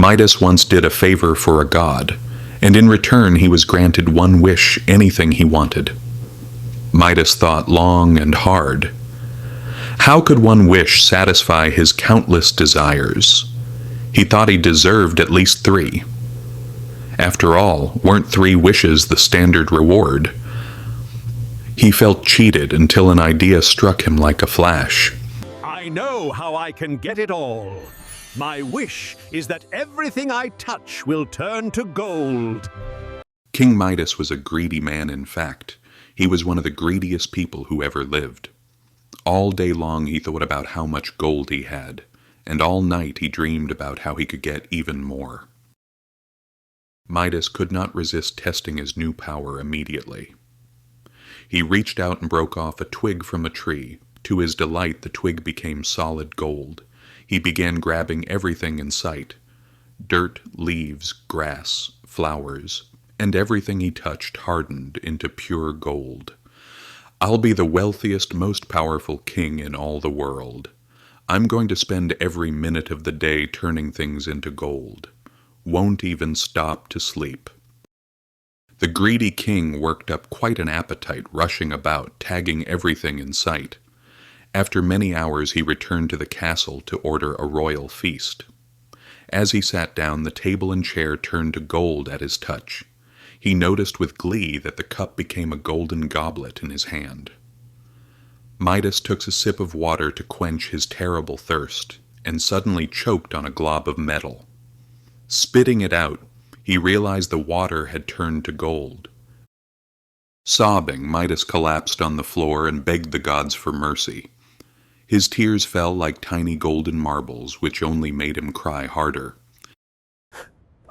Midas once did a favor for a god, and in return he was granted one wish, anything he wanted. Midas thought long and hard. How could one wish satisfy his countless desires? He thought he deserved at least 3. After all, weren't 3 wishes the standard reward? He felt cheated until an idea struck him like a flash. I know how I can get it all. My wish is that everything I touch will turn to gold. King Midas was a greedy man, in fact. He was one of the greediest people who ever lived. All day long he thought about how much gold he had, and all night he dreamed about how he could get even more. Midas could not resist testing his new power immediately. He reached out and broke off a twig from a tree. To his delight, the twig became solid gold. He began grabbing everything in sight: dirt, leaves, grass, flowers, and everything he touched hardened into pure gold. I'll be the wealthiest, most powerful king in all the world. I'm going to spend every minute of the day turning things into gold. Won't even stop to sleep. The greedy king worked up quite an appetite, rushing about, tagging everything in sight. After many hours he returned to the castle to order a royal feast. As he sat down, the table and chair turned to gold at his touch. He noticed with glee that the cup became a golden goblet in his hand. Midas took a sip of water to quench his terrible thirst, and suddenly choked on a glob of metal. Spitting it out, he realized the water had turned to gold. Sobbing, Midas collapsed on the floor and begged the gods for mercy. His tears fell like tiny golden marbles, which only made him cry harder.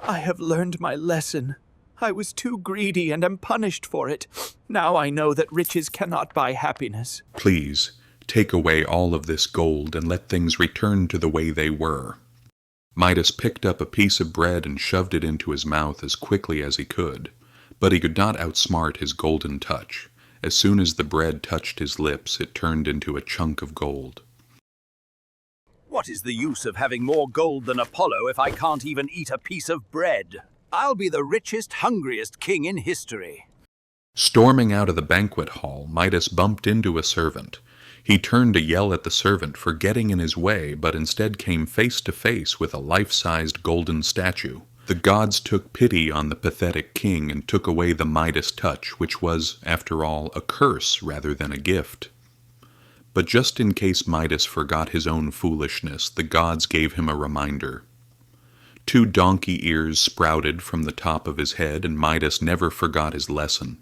I have learned my lesson. I was too greedy and am punished for it. Now I know that riches cannot buy happiness. Please, take away all of this gold and let things return to the way they were. Midas picked up a piece of bread and shoved it into his mouth as quickly as he could, but he could not outsmart his golden touch. As soon as the bread touched his lips, it turned into a chunk of gold. What is the use of having more gold than Apollo if I can't even eat a piece of bread? I'll be the richest, hungriest king in history. Storming out of the banquet hall, Midas bumped into a servant. He turned to yell at the servant for getting in his way, but instead came face to face with a life-sized golden statue. The gods took pity on the pathetic king and took away the Midas touch, which was, after all, a curse rather than a gift. But just in case Midas forgot his own foolishness, the gods gave him a reminder. 2 donkey ears sprouted from the top of his head, and Midas never forgot his lesson.